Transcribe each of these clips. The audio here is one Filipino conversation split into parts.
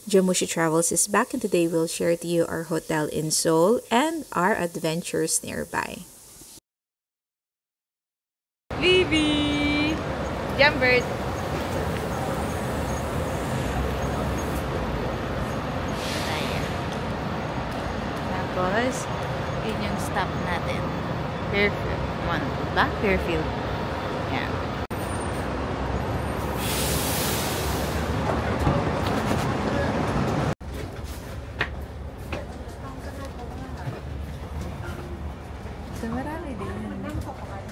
Jamushi Travels is back, and today we'll share to you our hotel in Seoul and our adventures nearby. Vivi! Jumbird! Ayan. Tapos, yun yung stop natin. Fairfield. Ba? Fairfield. Ayan. So, marami din.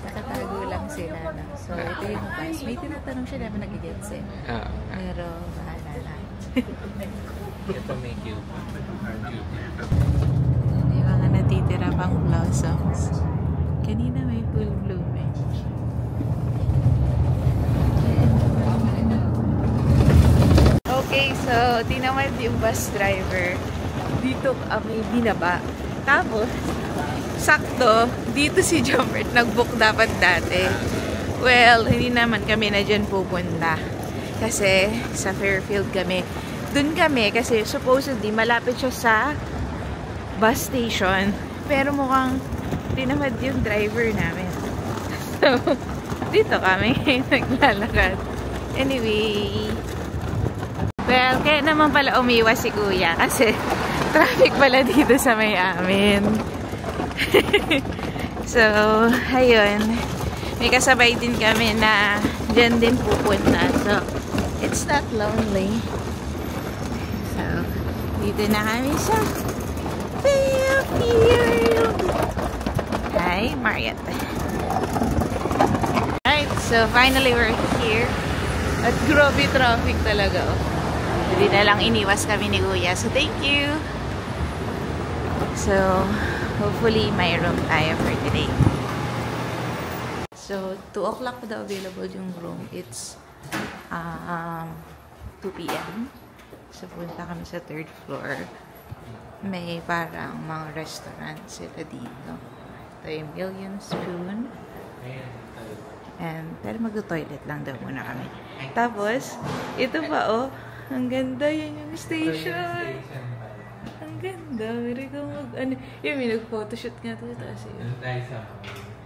Nakatago lang sila. No? So, ito yung bus. May tinatanong siya naman nag-gets eh. Pero, bahala na. Ito may cute. May mga natitira pang blossoms. Kanina may full bloom eh. Okay, so, tinamad yung bus driver. Dito kami binaba. Tapos, sakto, dito si Jumbird nag-book dapat dati. Well, hindi naman kami na dyan pupunta. Kasi sa Fairfield kami. Dun kami kasi supposedly malapit siya sa bus station. Pero mukhang tinamad yung driver namin. So, dito kami naglalakad. Anyway, well, kaya naman pala umiwas si Kuya kasi traffic pala dito sa may amin. So, ayun. May kasabay din kami na dyan din pupunta. So, it's not lonely. So, dito na kami sa Fairfield. Hi, Mariette. Alright, so finally we're here. At grabe traffic talaga. Hindi na lang iniwas kami ni Kuya. So, thank you. So, hopefully, may room tayo for today. So, 2 o'clock pa daw available yung room. It's 2 p.m. So, punta kami sa 3rd floor. May parang mga restaurant sila dito. Ito yung Million Spoon. And, pero mag-toilet lang daw muna kami. Tapos, ito pa oh. Ang ganda, yun yung station. Ang ganda. Pero kung yung may nag-photoshoot nga ito.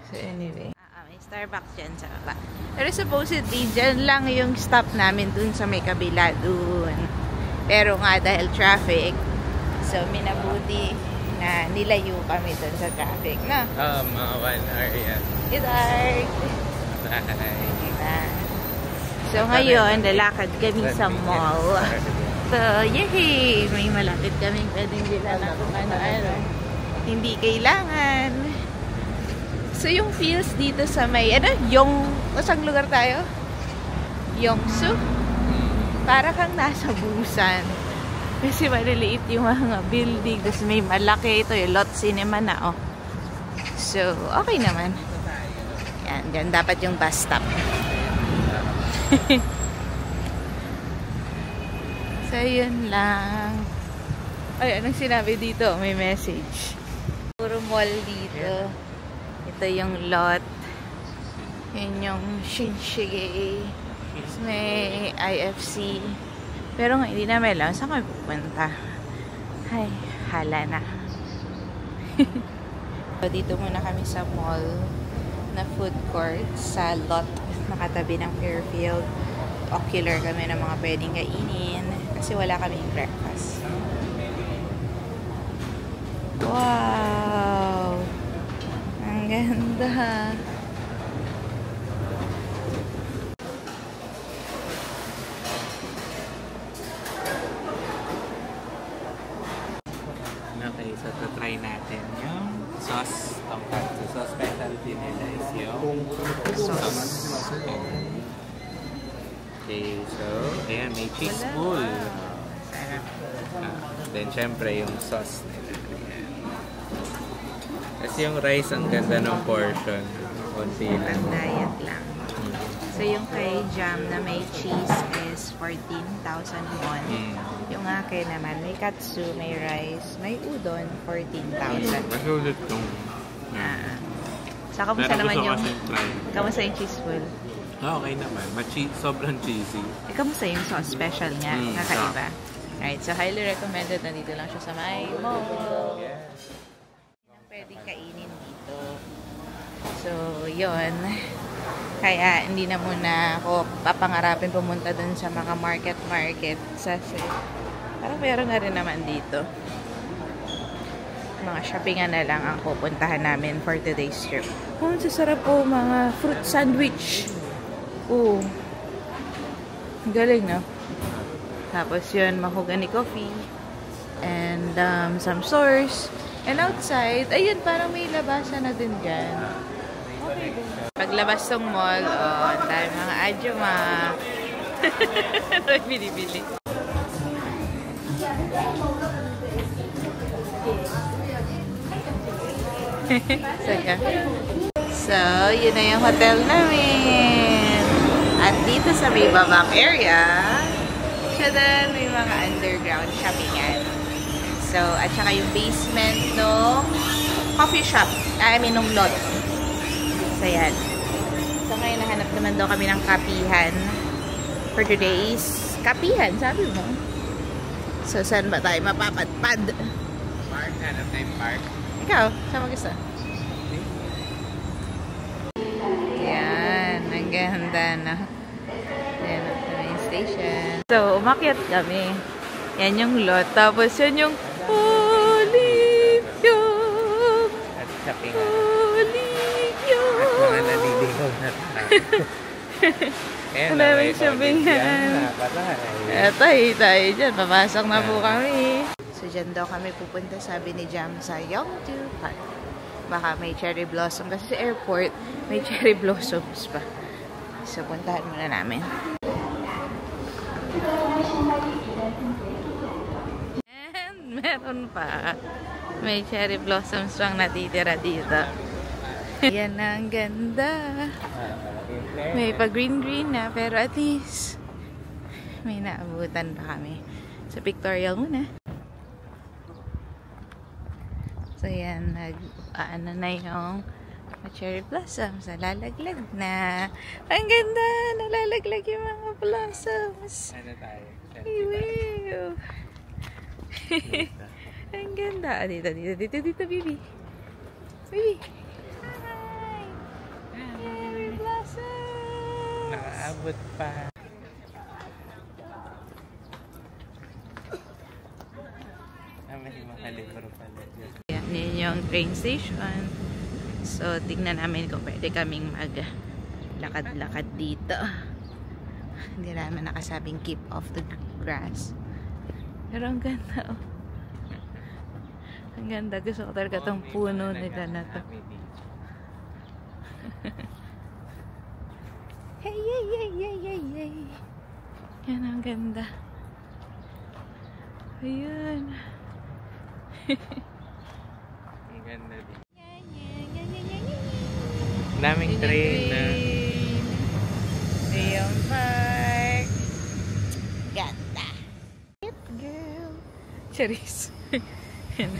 So anyway. May Starbucks dyan sa baba. Pero supposedly, dyan lang yung stop namin dun sa may kabila dun. Pero nga dahil traffic, so minabuti na nilayo kami dun sa traffic. Na? Mga 1 hour yan. Good art. Diba? So ngayon, lalakad kami sa mall. So, yay! May malapit kaming pwedeng bila na kung ano-ano. Hindi kailangan. So, yung feels dito sa may, yung, saan lugar tayo? Yongsu? Para kang nasa Busan. Kasi maliliit yung mga building. Tapos may malaki ito, yung Lot Cinema na, oh. So, okay naman. Yan, dyan dapat yung bus stop. So, yun lang. Ay, anong sinabi dito? May message. Puro mall dito. Ito yung lot. Yun yung Shinsegae. May IFC. Pero nga, hindi namin alam. Saan kami pupunta? Ay, hala na. So, dito muna kami sa mall na food court sa lot. Nakatabi ng Fairfield. Ocular kami ng mga pwedeng kainin. Kasi wala kaming breakfast. Wow! Ang ganda! Okay, so try natin yung sauce tonkatsu. So, specialty nila is yung sauce. Okay, so, ayan, may cheese pool. Then, syempre, yung sauce nila. Ayan. Kasi yung rice, ang ganda ng portion. Kunti lang. Diet lang. So, yung kay Jam na may cheese is 14,000 won. Yung akin naman, may katsu, may rice, may udon, 14,000. Masulit tong. So, kamusta naman yung... Kamusta yung cheese pool? Okay naman. Sobrang cheesy. Kamusta yung sauce special niya? Kakaiba? Alright, so highly recommended. Nandito lang siya sa may mall. Yes. Pwedeng kainin dito. So, yun. Kaya, hindi na muna ako papangarapin pumunta dun sa mga market. Kasi, parang meron na rin naman dito. Mga shoppingan na lang ang pupuntahan namin for today's trip. Oh, sasarap po mga fruit sandwich. Oh. Galing, no? Tapos yun, mahogany coffee. And some sauce. And outside, ayun, parang may labasan na din dyan. Okay. Paglabas ng mall, ang dami mga adyuma. Ano binibili? So, yun na yung hotel namin. At dito sa may babang area, siya din may mga underground shoppingan. So, at saka yung basement no coffee shop. I mean, nung lot. So, yan. So, ngayon nahanap naman daw kami ng kapihan for today's kapihan, sabi mo. So, saan ba tayo mapapadpad? Park? Hanap na yung park? Ikaw, saan mo gusto? Yan, ang ganda na. Yan ang main station. So, umakyat kami. Yan yung lot. Tapos, yan yung Olivyong. At shopping. Olivyong. At mga naliligaw na tayo. Ayan na, may shoppingan. Tayo dyan. Papasok na po kami. So, dyan daw kami pupunta, sabi ni Jam, sa Yeongju Park. Baka may cherry blossom. Kasi sa airport, may cherry blossoms pa. So, puntahan muna namin. And meron pa. May cherry blossoms pang natitira dito. Yan ang ganda. May pa green na, pero at least may naabutan pa kami. Sa pictorial muna. So yan, ano na yung cherry blossoms. Nalalaglag na. Ang ganda! Nalalaglag yung mga blossoms. Ano tayo? Wow! Ang ganda. Dito, baby. Baby. Hi! Cherry blossoms! Nakaabot pa. May mga libro pala dyan. Yan yung train station. So, tignan namin kung pwede kaming maglakad-lakad dito. Hindi naman nakasabing keep off the grass. Pero ang ganda, oh. Ang ganda. Gusto ko talaga itong puno nila na to. Hey, hey, hey, hey, hey, hey. Yan ang ganda. Ayun. Ang ganda din. Daming train na. Ayun, park. Ganda. Yep, girl. Charis. Yan,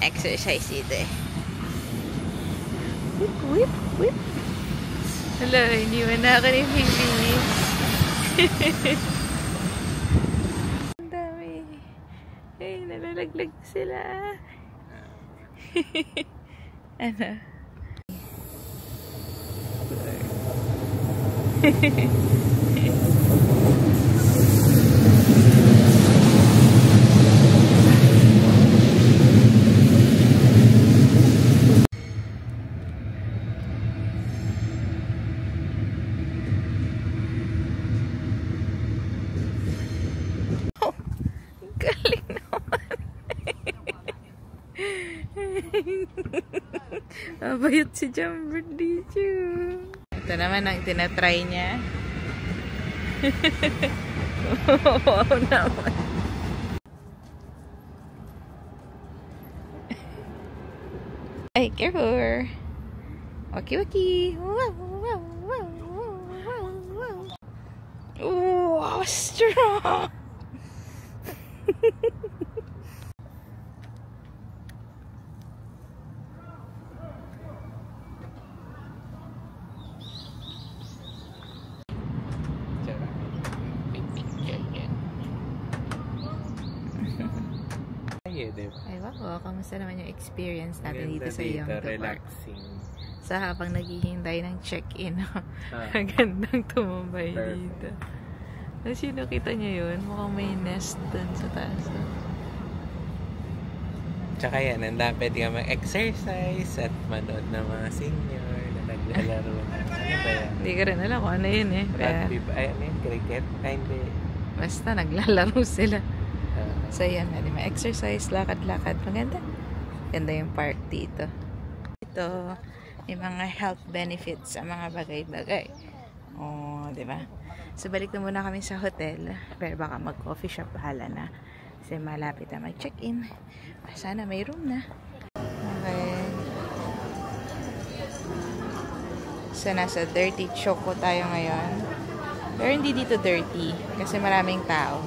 exercise ito eh. Whip, whip, whip. Hala, hindi mo na ako ni Phoebe. Ang dami. Ay, nalalaglag sila. Ano? Galing naman. Mabayot si Jumper dito. Ito naman ang tinatry niya. Wow naman. Ay, careful. Waki-waki. Wow, wow, wow, wow, wow, wow. Wow, strong. Ay, diba? Ay, wow. Kamusta naman yung experience natin dito sa dito, Yongdo Park? relaxing. Sa habang naghihintay ng check-in. Ang gandang tumambay Perfect. dito. Tapos yun, nakita niyo yun? Mukhang may nest dun sa taas. Tsaka yan, pwede ka mag-exercise at manood ng mga senior na naglalaro na. Ano ba yan? Hindi ko rin alam kung ano yun eh. Kaya, Rugby ba? Ay, ano yun? Cricket? Ay, hindi. basta naglalaro sila. Ah, So yan, pwede ma-exercise, lakad-lakad. Maganda. Ganda yung park dito. Ito, may mga health benefits sa mga bagay-bagay. Oh, di ba? So balik na muna kami sa hotel. Pero baka mag-coffee shop, bahala na. Kasi malapit na mag-check-in. Sana may room na. Okay. So nasa Dirty Choco tayo ngayon. Pero hindi dito dirty. Kasi maraming tao.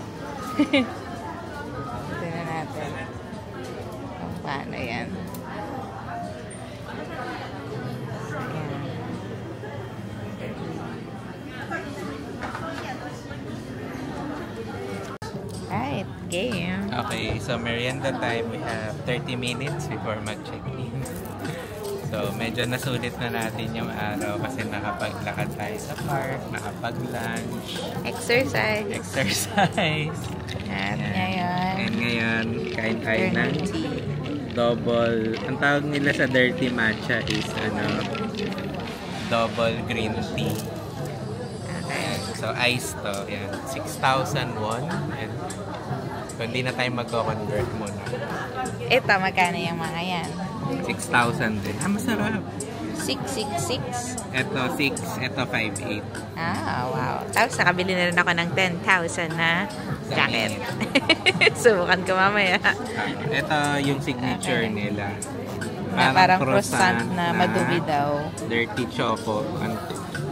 Tignan natin. Kung paano yan. Right, game. Okay, so merienda time, we have 30 minutes before mag-check-in. So, medyo nasulit na natin yung araw kasi nakapaglakad tayo sa park, nakapag-lunch, Exercise. exercise. At Yan. ngayon, And ngayon, kain tayo ng afternoon tea. double, ang tawag nila sa dirty matcha is double green tea. Okay. So, ice to. Yan. 6,000 won. And kung hindi na tayo magko-convert muna. Ito, magkano yung mga yan? 6,000 din. Ah, masarap. 666. Ito 6, ito 5,800. Ah, wow. Tapos nakabili na rin ako ng 10,000 na jacket. Subukan ko mamaya. Ito yung signature nila. Na parang croissant na madumi daw. Dirty choco ang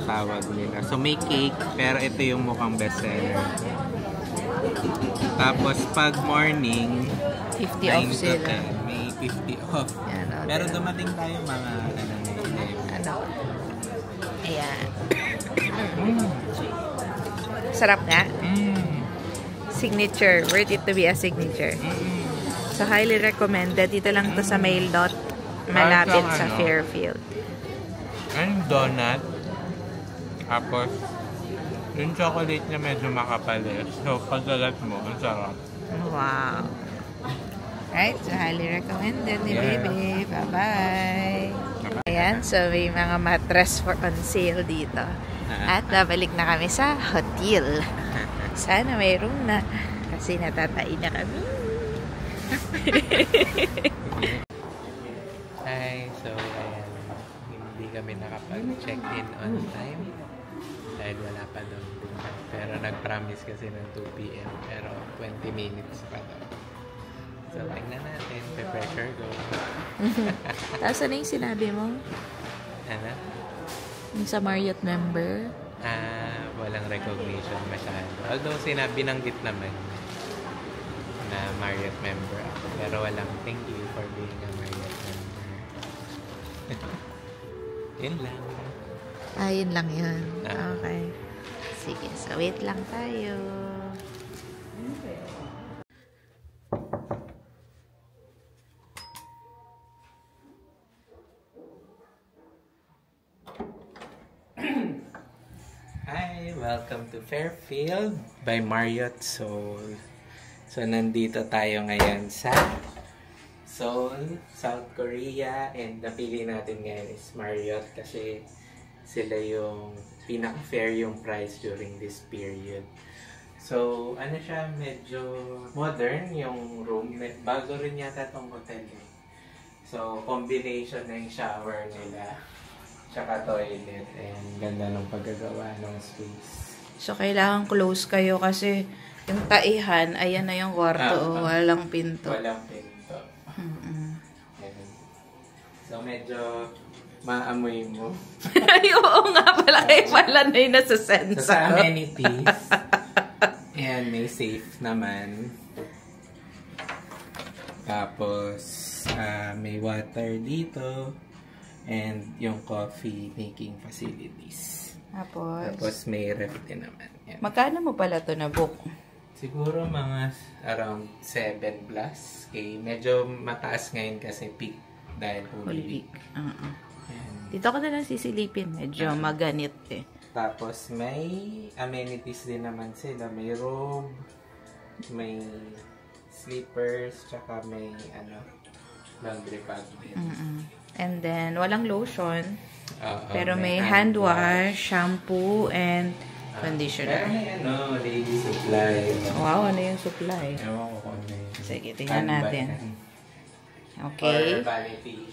tawag nila. So may cake, pero ito yung mukhang bestseller. Tapos pag morning, 50 9 off to sila. 10, may 50 off. Yan, o, Pero diba? dumating tayo mga Ano? Ayan. Sarap nga. Signature. Worth it to be a signature. So, highly recommended. Dito lang to sa Mail Dot. Malapit sa Ano? Fairfield. And donut. Tapos, yung chocolate niya medyo makapalis. So, pagkagat mo, ang sarap. Wow. Right, so highly recommended ni Yeah. baby. Bye-bye. Ayan, so may mga mattress for on sale dito. At babalik na kami sa hotel. Sana may room na. Kasi natatain na kami. Hi, so ayan, hindi kami nakapag-check-in on time dahil wala pa doon. Pero nag-promise kasi ng 2 p.m. pero 20 minutes pa daw. So, tingnan natin. Pressure go. Tapos ano yung sinabi mo? Ano? Yung sa Marriott member? Walang recognition masyado. Although, binanggit naman na Marriott member ako. Pero walang thank you for being a Marriott member. Yun lang. Yun lang yun. Ah. Okay. Sige, so wait lang tayo. Hi! Welcome to Fairfield by Marriott Seoul. So, nandito tayo ngayon sa Seoul, South Korea. And napili natin ngayon is Marriott kasi sila yung pinaka-fair yung price during this period. So, ano siya, medyo modern yung room. Bago rin yata tong hotel eh. So, combination na yung shower nila. Tsaka toilet. And ganda ng paggagawa ng space. So, kailangan close kayo kasi yung taihan, ayan na yung kwarto. Walang pinto. Walang pinto. Ayan. So, medyo maamoy mo. Ay, oo nga pala. Kaya pala na yung nasa sense. So, sa amenities, ayan, may safe naman. Tapos, may water dito. And yung coffee making facilities. Tapos Tapos may ref din naman. Yan. magkano mo pala to na book? Siguro mga around 7 plus. Okay, medyo mataas ngayon kasi peak dahil Holy Week. Ayan. Dito ko na lang sisilipin. Medyo maganit eh. Tapos may amenities din naman sila. May robe, may slippers, tsaka may laundry bag din. And then, walang lotion. Pero may hand hand wash, shampoo, and conditioner. Pero may lady supply. Wow, ano yung supply? Ewan ko kung ano yun. Sige, tingnan natin. Or Okay. vanity.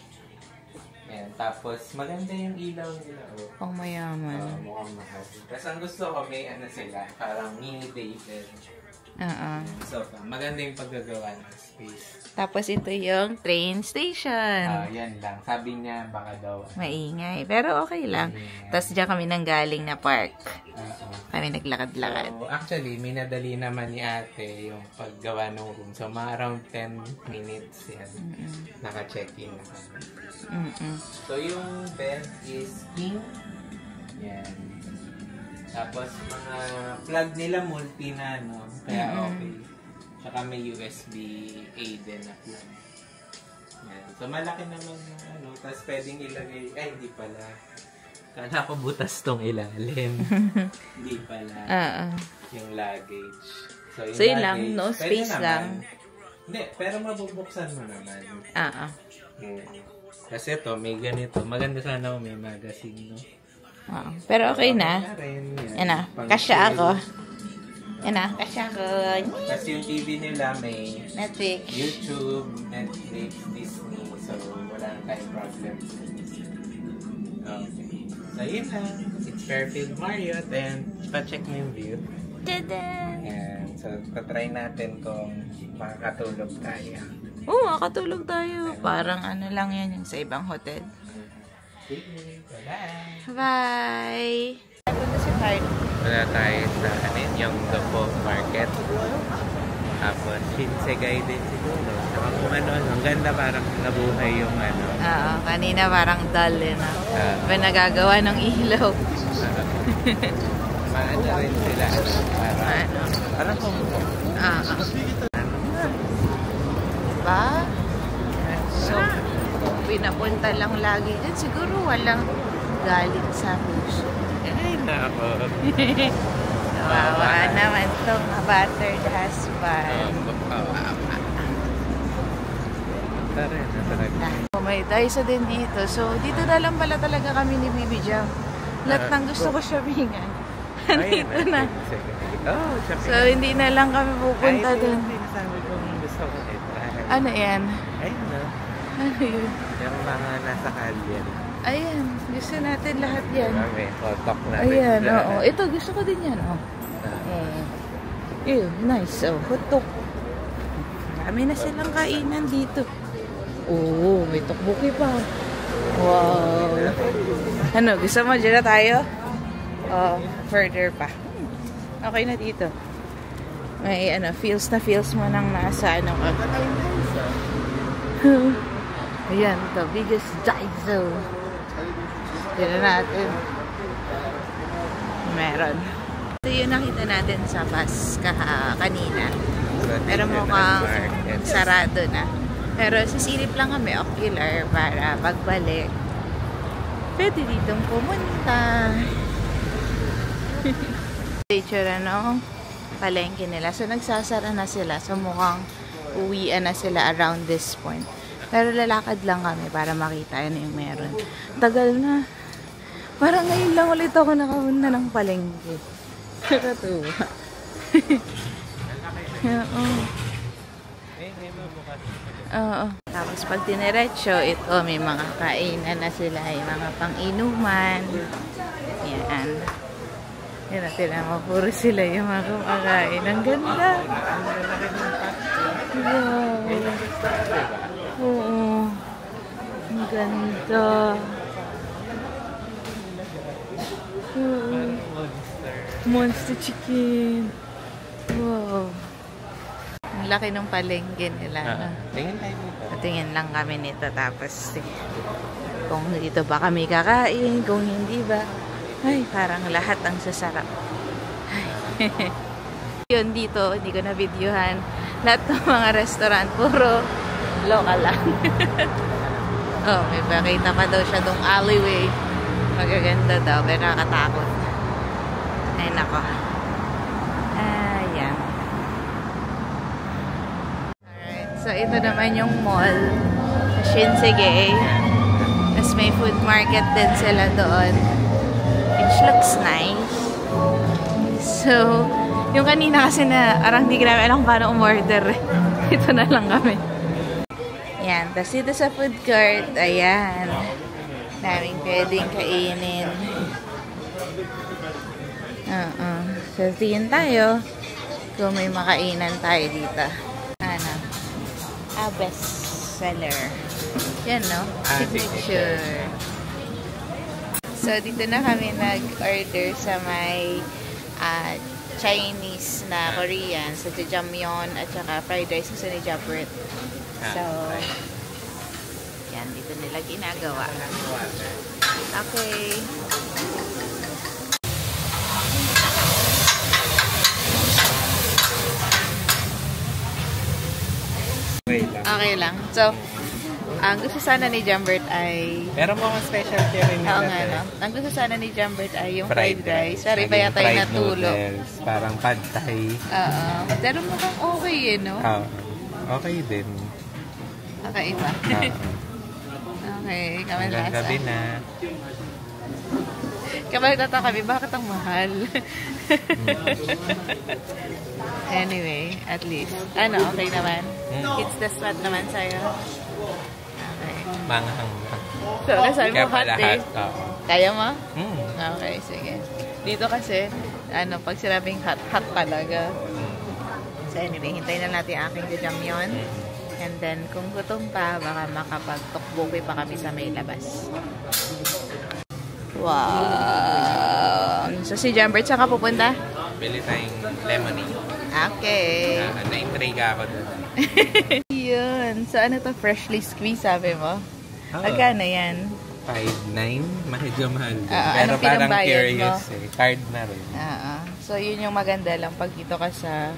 Ayan. Tapos, maganda yung ilaw nila. Pang mayaman. Mukhang mahal. Tapos, ang gusto ko, may sila. Parang mini dated. So, maganda yung paggagawa ng space. Tapos, ito yung train station. Yan lang. Sabi niya, baka daw. Maingay. Pero okay lang. Tapos, dyan kami nanggaling na park. Kami naglakad-lakad. So, actually, minadali naman ni ate yung paggawa ng room. So, mga around 10 minutes yan. Naka-check-in na kami. So, yung bed is king. Yan. Tapos, mga plug nila multi na, no? Kaya okay. Tsaka may USB-A din na plug. Yan. So, malaki naman yung Tapos, pwedeng ilagay. Ay, hindi pala. Kala ko butas tong ilalim. Hindi pala. Yung luggage. So, yun lang. No space lang. Hindi, pero mabubuksan mo naman. Kasi ito, may ganito. Maganda sana may magazine, no? Pero okay na. Yan na. Kasya ako. Yan na. Kasya ako. Kasi yung TV nila may Netflix. YouTube, Netflix, Disney. So, wala na tayong problem. Okay. So, yun lang. It's Fairfield Marriott. And, pa-check mo yung view. Tada! Ayan. So, patry natin kung makakatulog tayo. Oo, makakatulog tayo. Parang ano lang yan yung sa ibang hotel. Bye-bye! Bye! Punta si Card. Wala tayo sa yung Dopo Market. Tapos, Shinsegay din siguro. Saka kung ang ganda parang nabuhay yung Oo, kanina parang dull eh na. May nagagawa ng ilaw. Maano rin sila. Parang kung Diba? So, kung pinapunta lang lagi dyan, siguro walang galit sa puso. ay, nako. Kawawa naman itong battered husband. May Daiso din dito. So, dito na lang pala talaga kami ni Bibi Jam. Lahat ng gusto ko shoppingan. Dito na. So, hindi na lang kami pupunta dun. Gusto ko Ano yan? ayun na. Ano yun? Yung mga nasa kalyen. Ayan. Gusto natin lahat yan. May hotok na rin. Ayan, oo. Ito, gusto ko din yan, oh. Ew, nice. Oh, hotok. Marami na silang kainan dito. Oo, may tokboki pa. Wow. Ano, gusto mo? Diyan na tayo? Further pa. Okay na dito. May feels na feels mo nang nasa ano ka. Ayan, the biggest Daiso. Tignan natin. Meron. Ito yung nakita natin sa bus kanina. Pero mukhang sarado na. Pero sisilip lang kami ocular para pagbalik. Pwede ditong pumunta. Picture palengke nila. So nagsasara na sila. So mukhang uwian na sila around this point. Pero lalakad lang kami para makita yun yung meron. Tagal na. Parang ngayon lang ulit ako nakapunta ng palengke. Nakatuwa. Oo. Tapos pag dinerecho, ito may mga kainan na sila. Yung mga pang-inuman. Yan. Yan natin ang puro sila yung mga kumakain. Ang ganda. Wow. Oo. Ang ganda. Oo. Monster chicken. Wow. Ang laki ng palengke nila. Tingin tayo dito. Tingin lang kami nito. Tapos kung dito ba kami kakain, kung hindi ba. Ay, parang lahat ang sasarap. Ay. Yun dito, hindi ko na videohan. Lahat ng mga restaurant, puro local lang. Oh, may pakita pa daw siya tong alleyway. Magaganda daw, pero nakakatakot. Ay, nako. Ayan. Alright, so ito naman yung mall. Shinsegae. Tapos may food market din sila doon. Which looks nice. So, yung kanina kasi na arang di namin alam paano umorder. Ito na lang kami. Ayan. Tapos dito sa food court, ayan. Daming pwedeng kainin. So, tingin tayo kung may makainan tayo dito. Ano? Best seller. Yan, no? Signature. So, dito na kami nag-order sa may Chinese na Korean. So, jjajangmyeon at saka fried rice gusto ni Jabrit. So, yan. Dito nila ginagawa. Okay. Okay lang. So, ang gusto sana ni Jambert ay... Meron mo ang specialty rin nila. Oo nga, no? Ang gusto sana ni Jambert ay yung fried rice. Sorry, pa yata yung natulog. Noodles, parang pad thai. Pero mukhang okay eh, no? Okay din. Kakaiba. Okay, kamalasa. Hanggang gabi na. Kamalata kami, bakit ang mahal? Anyway, at least. Ano, okay naman? It's the spot naman sa'yo. Okay. Manghang. So, kasabi mo hot eh. Kaya mo? Okay, sige. Dito kasi, ano, pag sinabing hot, hot talaga. So anyway, hintayin na natin ang aking jjajangmyeon. And then, kung gutom pa, baka makapag-tokboki pa kami sa may labas. Wow! So, si Jambert, saan ka pupunta? Bili tayong lemonade. Okay. Na-intriga ako doon. Yun. So, ano to? Freshly squeezed, sabi mo? Agana yan? 5.9? Medyo mahal. Pero parang curious mo? Card na rin. So, yun yung maganda lang pag dito ka sa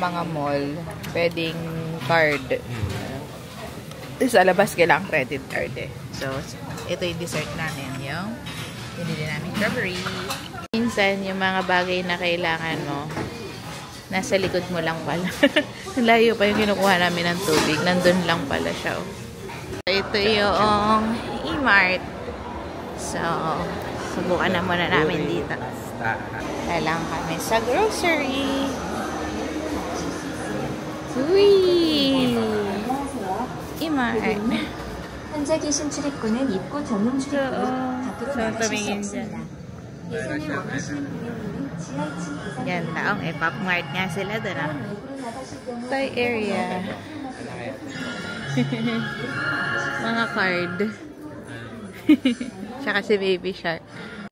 mga mall. Pwedeng card. Sa labas, kailangan credit card eh. So, ito yung dessert namin. Yung pinili namin strawberry. Minsan, yung mga bagay na kailangan mo, nasa likod mo lang pala. Layo pa yung kinukuha namin ng tubig. Nandun lang pala siya. Ito yung E-Mart. So, subukan na muna namin dito. Kailangan kami sa grocery. Uy! E-Mart. 현재 계신 출입구는 입구 전용 출입구로 밖으로 나가실 수 없습니다. 예산을 원하시는 분들은 지하 2층 계산 Yan taong Pop Mart nga sila doon. Toy area. Mga card. Tsaka si Baby Shark.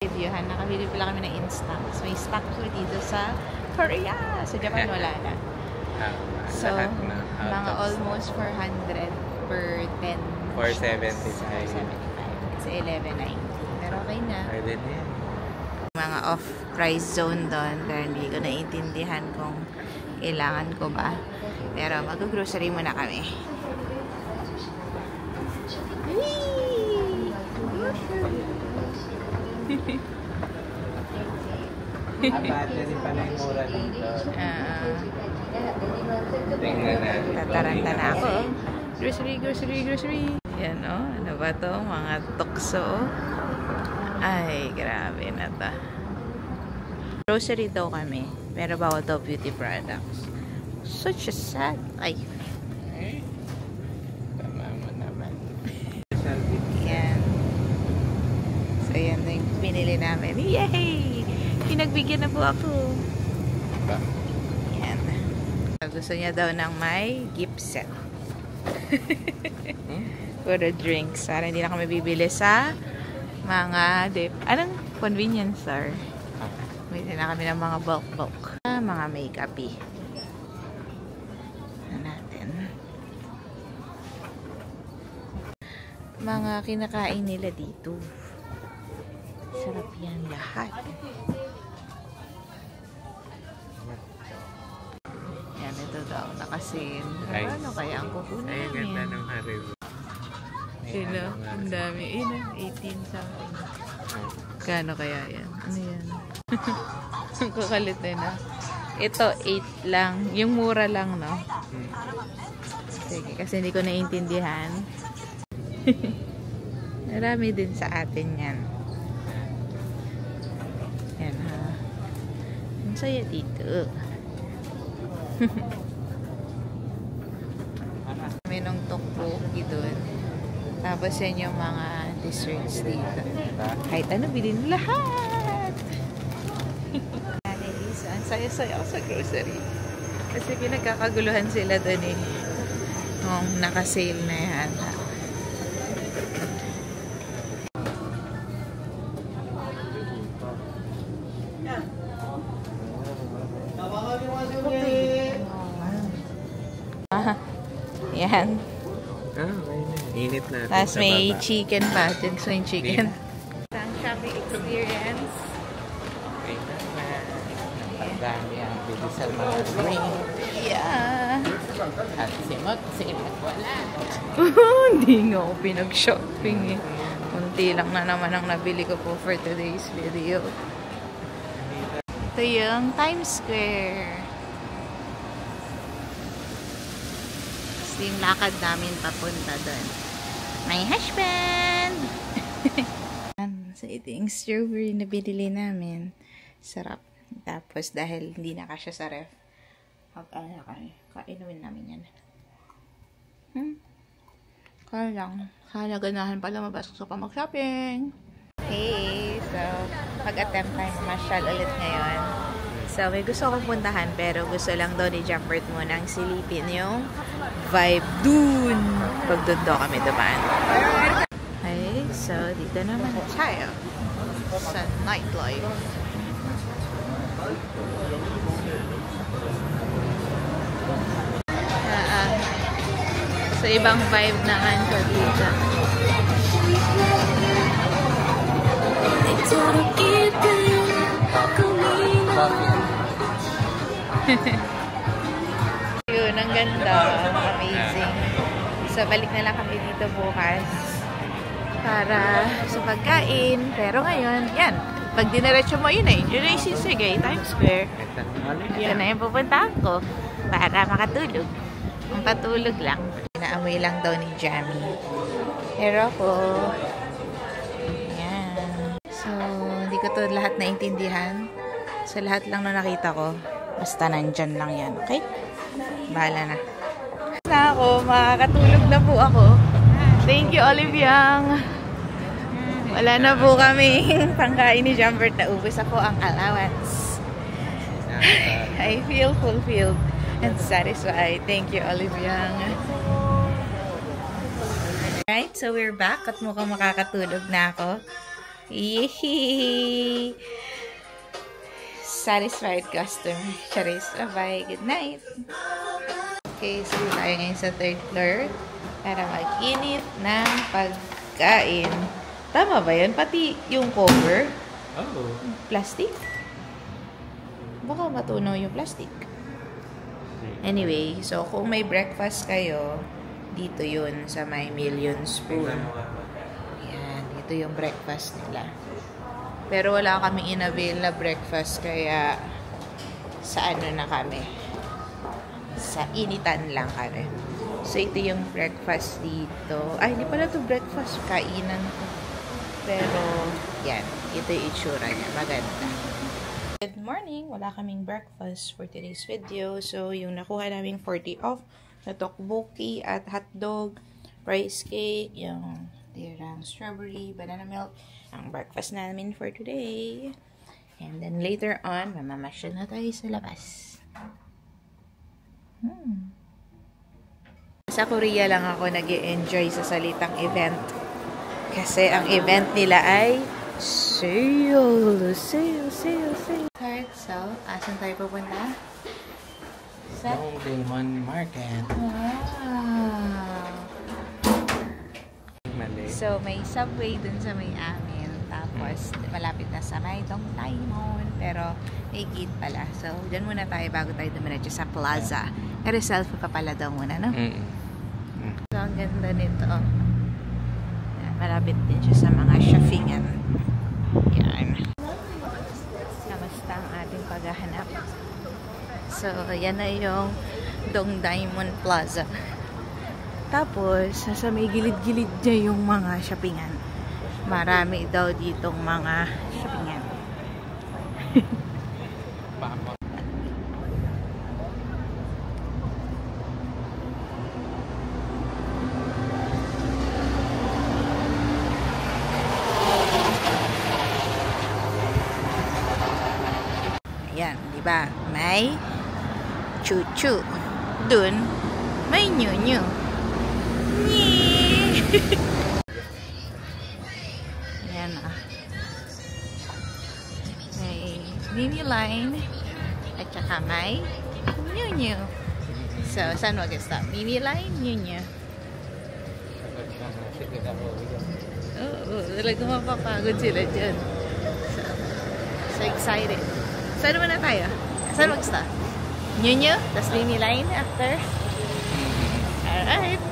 Reviewhan, nakabili pala kami ng Instax. May stock po dito sa Korea. Sa Japan wala na. So, mga almost 400 per 10. 475. Kasi 11.90. Pero okay na. Pwede din. Mga off-price zone doon. Kaya hindi ko naiintindihan kung kailangan ko ba. Pero mag-grocery muna kami. Abate din pala yung mura dito. Tingnan natin. Tataranta na ako. Grocery, grocery, grocery. Yan o. Ano ba to? Mga tukso. Ay, grabe na to. Grocery daw kami. Pero bawal daw beauty products. Such a sad life. Tama mo naman. Yan. So, yan na yung binili namin. Yay! Pinagbigyan na po ako. Yan. Gusto niya daw ng may gift set. Puro drinks. Para hindi na kami bibili sa mga dip. Anong convenience store? Bili na kami ng mga bulk. Mga makeup eh. Natin. Mga kinakain nila dito. Sarap yan lahat. nakasin. Ay. Ano kaya ang kukunin Ay, ganda namin? ng Haribo. Sino? Ang dami. 18 something. Kano kaya yan? Ano yan? Ang kukalit din na. Ito, 8 lang. Yung mura lang, no? Sige, kasi hindi ko naiintindihan. Marami din sa atin yan. Yan, ha? Ang saya dito. May nung tteokbokki doon. Tapos yan yung mga desserts dito. Kahit ano, bilhin mo lahat! Ang saya-saya ako sa grocery. Kasi pinagkakaguluhan sila doon eh. Nung naka-sale na yan. Yan. Okay na. Init natin Tapos sa may baba. chicken pa. Dito yung chicken. Ang shopping experience. Okay naman. Napagdami ang bilis sa mga drink. Yeah. At simot wala. Hindi nga ako pinag-shopping eh. Kunti lang na naman ang nabili ko po for today's video. Ito yung Times Square. Ito yung lakad namin papunta doon. My husband! So ito yung strawberry na binili namin. Sarap. Tapos dahil hindi na kasya sa ref, kainumin namin yan. Kaya ganahan pala mabasok pa mag-shopping. Hey, so mag-attempt tayo masyal ulit ngayon. So may gusto akong puntahan pero gusto lang daw ni Jumpert munang silipin yung vibe dun. Pag dun daw kami dumaan. Okay, so dito naman tayo sa nightlife. So, ibang vibe naman ko dito. Yun, ang ganda. Amazing. So, balik na lang kami dito bukas para sa pagkain. Pero ngayon, yan. Pag diniretso mo yun eh. Yun ay Sisigay, Times Square. Ito na yung pupuntahan ko para makatulog. Ang patulog lang. Naamoy lang daw ni Jamie. Pero ako, yan. So, hindi ko to lahat naintindihan. So, lahat lang na nakita ko. Basta nandyan lang yan. Okay? Bahala na. Na ako, makakatulog na po ako. Thank you, Oliviang. Wala na po kami pangkain ni Jumpert. Naubos ako ang allowance. I feel fulfilled and satisfied. Thank you, Oliviang. Alright, so we're back at mukhang makakatulog na ako. Yee! Satisfied customer. Charis, bye. Good night. Okay, so tayo ngayon sa 3rd floor para mag-init ng pagkain. Tama ba yan? Pati yung cover? Oh. Plastic? Baka matunaw yung plastic. Anyway, so kung may breakfast kayo, dito yun sa may Million Spoon. Yan, dito yung breakfast nila. Pero wala kaming in-avail na breakfast, kaya sa ano na kami? Sa initan lang kami. So, ito yung breakfast dito. Ay, hindi pala ito breakfast. Kainan ko. Pero, yan. Ito yung itsura niya. Maganda. Good morning! Wala kaming breakfast for today's video. So, yung nakuha namin 40 off na tteokbokki at hotdog, rice cake, yung tirang strawberry, banana milk, ang breakfast namin for today. And then later on, mamamasyal na tayo sa labas. Sa Korea lang ako nag-e-enjoy sa salitang event. Kasi ang event nila ay sale. Alright, so, asan tayo pupunta? Sa Demon Market. Wow! Mali. So, may subway dun sa may amin. Tapos, Tapos, malapit na sa may Dongdaemun. Pero, may gate pala. So, dyan muna tayo bago tayo dumiretso sa plaza. Pero selfie pa pala daw muna, no? So, ang ganda nito. Yan, malapit din siya sa mga shopingan. Yan. Kamusta ang ating paghahanap? So, yan na yung Dongdaemun Plaza. Tapos, sa may gilid-gilid niya yung mga shopingan. Marami daw ditong mga shopingan. Ayan, di ba? May chuchu. Dun, may nyu-nyu. Ayan ah. May mini line at saka may nyu-nyu. So, saan mag-stop? Mini line, nyu-nyu. Oo, talagang mapapagod sila dyan. So excited. Saan naman na tayo? Saan mag-stop? Nyu-nyu, tapos mini line after. Alright.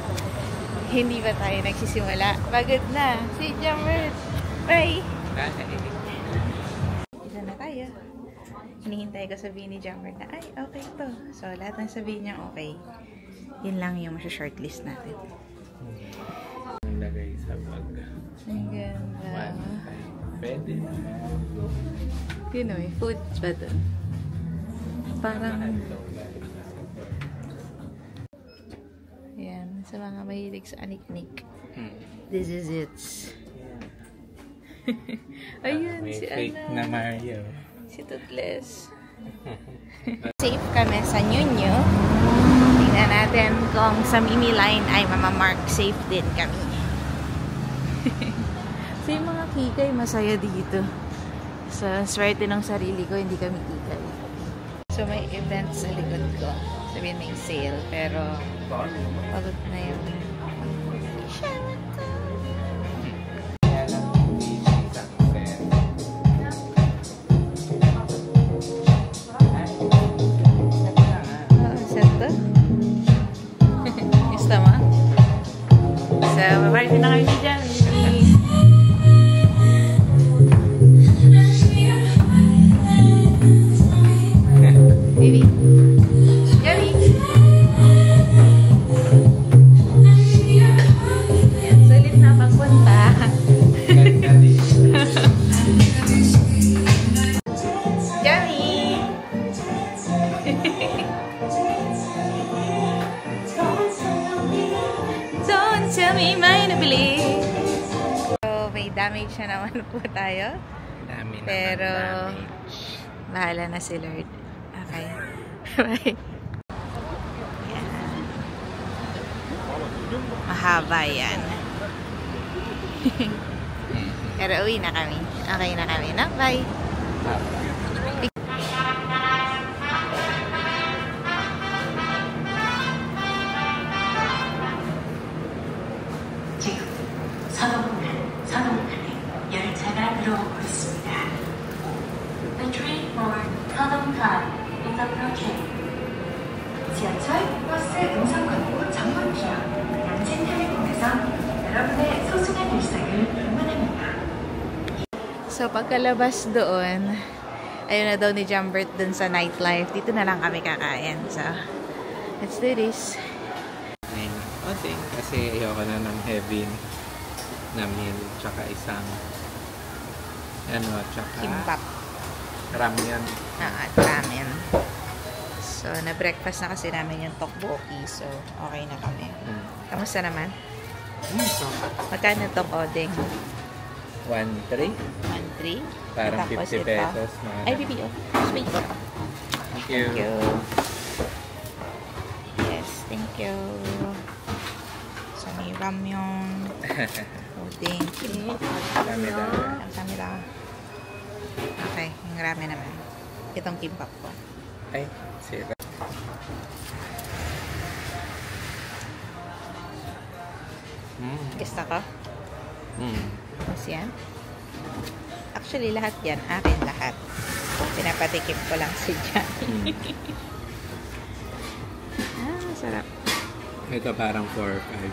Hindi ba tayo nagsisimula? Pagod na. Si Jammer. Bye! Isa na tayo. Hinihintay ko sabihin ni Jammer na, ay, okay to. So, lahat ng sabihin niya okay. Yun lang yung shortlist natin. Ang lagay sa bag. Ang ganda. Pwede na. Yun o, may food ba doon? Parang... Yan, sa mga mahilig sa anik-nik. This is it. Ayun, may si fake na Mario. Si Toothless. Safe kami sa Nyu-Nyu. Tingnan natin kung sa mini line ay mamamark safe din kami. So yung mga kikay masaya dito. So, swerte ng sarili ko, hindi kami kikay. So may event sa likod ko. Sabihin may sale, pero pagod na yung shower ko. Set to? Gusto mo? So, maparty na kami dyan. Baby. Gabi. Sulit na pagpunta. Gabi. Don't tell me may nabili. So, may damage na naman po tayo. Dami naman Pero, damage. bahala na si Lord. Okay. Bye. Yan. Mahaba yan. Pero uwi na kami. Okay na kami, no? Bye. 지금 서동문, 서동간에 열차가 들어오고 있습니다. The train for 서동간 is approaching. 지하철, 버스 음성 광고 전문 기업 양진텔레콤에서 여러분의 소중한 일상을 응원합니다. So, pagkalabas doon, ayun na daw ni Jambert dun sa nightlife. Dito na lang kami kakain. So, let's do this. Okay, kasi ayoko na ng heavy na meal, tsaka isang tsaka Kimbap. ramyun. At ramen. So, na-breakfast na kasi namin yung tteokbokki. So, okay na kami. Kamusta naman? Magkano itong odeng? 1.3? 1.3? Parang Tapos 50 ito. pesos. Ay, BBO. Sweet. Thank you. Thank you. Yes, thank you. So, may ramyun. Odeng. Dami-dami. Kamsamida. Okay, yung ramen naman. Itong kimbap ko. Ay, sira. Gusto ko? Tapos yan. Actually, lahat yan. Akin lahat. Pinapatikim ko lang si Johnny. Sarap. Ito parang 4 or 5.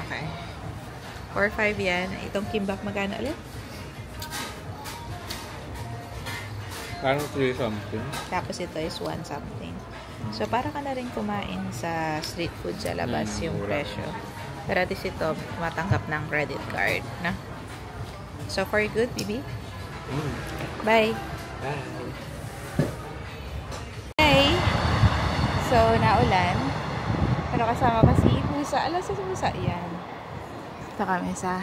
Okay. 4-5 yan. Itong kimbap magkano ulit? Parang 3 something. Tapos ito is 1 something. So, para ka na rin kumain sa street food sa labas yung presyo. Pero at least ito, matanggap ng credit card. Na? So, for good, baby? Bye! Bye! Hey! So, naulan. Pero kasama pa si Husa. Alam sa Husa? Yan. Ito kami sa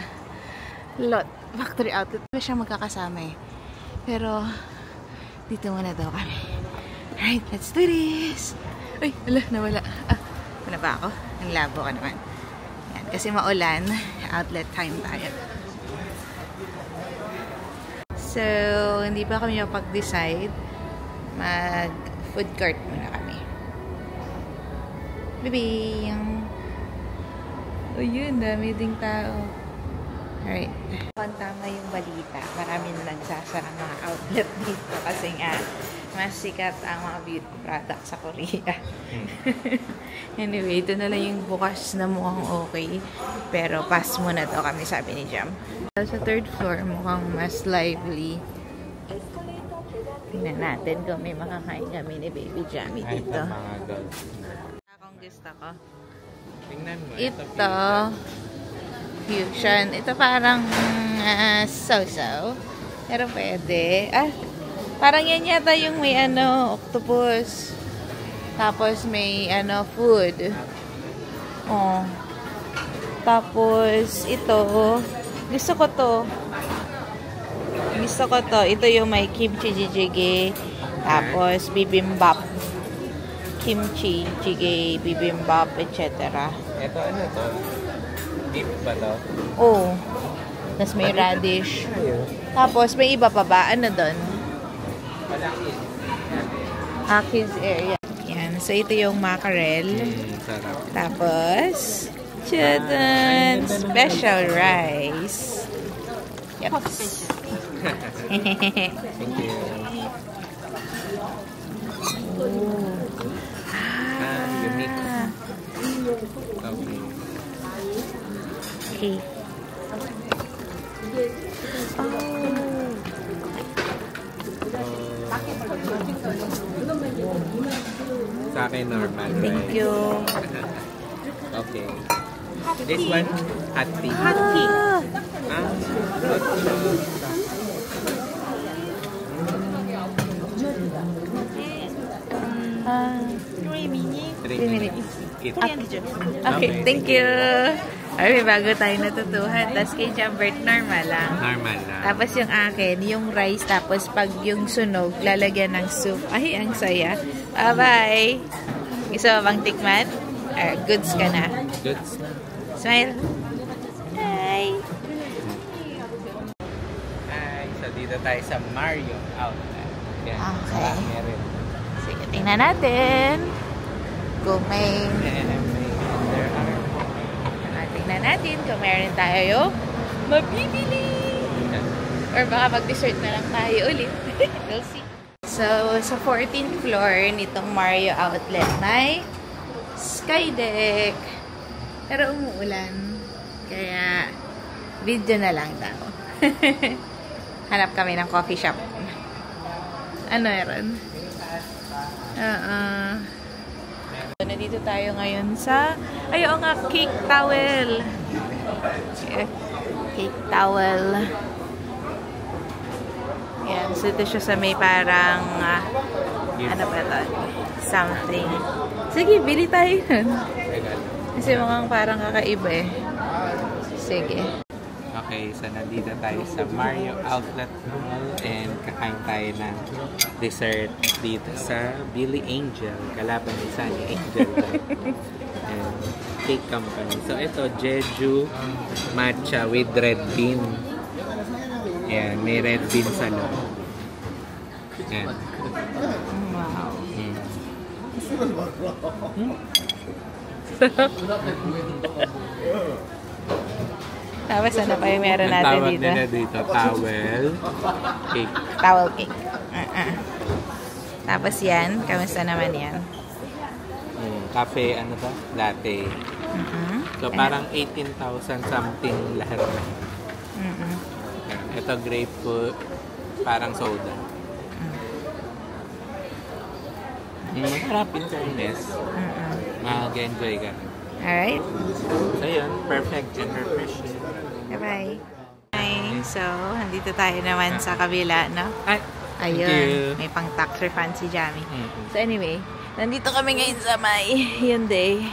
Lot Factory Outlet. Ito siya magkakasama eh. Pero, dito muna daw kami. Alright, let's do this! Uy, nawala. Wala ba ako? Ang labo ka naman. Yan, kasi maulan. Outlet time tayo. So, hindi pa kami mapag-decide. Mag-food court muna kami. Baby! Oh, yun. Dami ding tao. Alright. Kung tama yung balita, marami na nagsasara ng mga outlet dito kasi nga mas sikat ang mga beauty products sa Korea. Anyway, ito na lang yung bukas na mukhang okay. Pero pass muna to kami, sabi ni Jam. Sa third floor, mukhang mas lively. Tingnan natin kung may makakain kami ni Baby Jammy dito. Ay, mga girls. Akong gusto ko. Tingnan mo. Ito, fusion. Ito parang so-so. Pero pwede. Parang yan yata yung may octopus. Tapos may food. Oh. Tapos ito, gusto ko to. Ito yung may kimchi jjigae. Tapos bibimbap. Kimchi jjigae, bibimbap, etc. Ito ano to? Beef ba to? Oh. Tapos may radish. Tapos may iba pa ba? Ano doon? Kids area. Yan. So, ito yung mackerel. Sarap. Tapos, chadan! Special rice. Yep. Thank you. Unique. Okay. Sa akin normal, right? Thank you. Okay. This one, hot tea. Hot tea. Three minutes. Okay, thank you. Ay, bago tayo natutuhan. Tapos kay Jambert, normal lang. Normal lang. Tapos yung akin, yung rice, tapos pag yung sunog, lalagyan ng soup. Ay, ang saya. Bye-bye. Gusto mo bang tikman? Goods ka na. Goods. Smile. Hi. Hi. So, dito tayo sa Mario Outlet. Yan. Okay. Meron. Sige, tingnan natin. Kung may... There are... Tingnan natin kung meron tayo mabibili. Or baka mag-dessert na lang tayo ulit. We'll see. So, sa 14th floor nitong Mario Outlet may sky deck. Pero umuulan. Kaya, video na lang daw. Hanap kami ng coffee shop. Ano meron? Nandito tayo ngayon sa ayun nga, cake towel. Cake towel. Yan, so ito siya sa may parang ano ba ito? Something. Sige, bili tayo nun. Kasi mukhang parang kakaiba eh. Sige. Okay, so nandito tayo sa Mario Outlet Mall and kakain tayo ng dessert dito sa Billy Angel. Kalaban ni Sunny Angel. And cake company. So ito, Jeju matcha with red bean. Ayan, may red bean sa loob. Ayan. Wow. Tapos ano pa yung meron natin tawag dito? nila dito, towel cake. Towel cake. Tapos yan, kamusta naman yan? Cafe, ano ba? Latte. So, parang 18,000 something lahat. Ito, grapefruit. Parang soda. Masarap in fairness. Mag-enjoy ka. Alright. So, yun. Perfect and refreshing. Bye-bye. Hi. So, nandito tayo naman sa kabila, no? Ay, ayun. May pang tax refund si Jamie. So, anyway, nandito kami ngayon sa may Hyundai.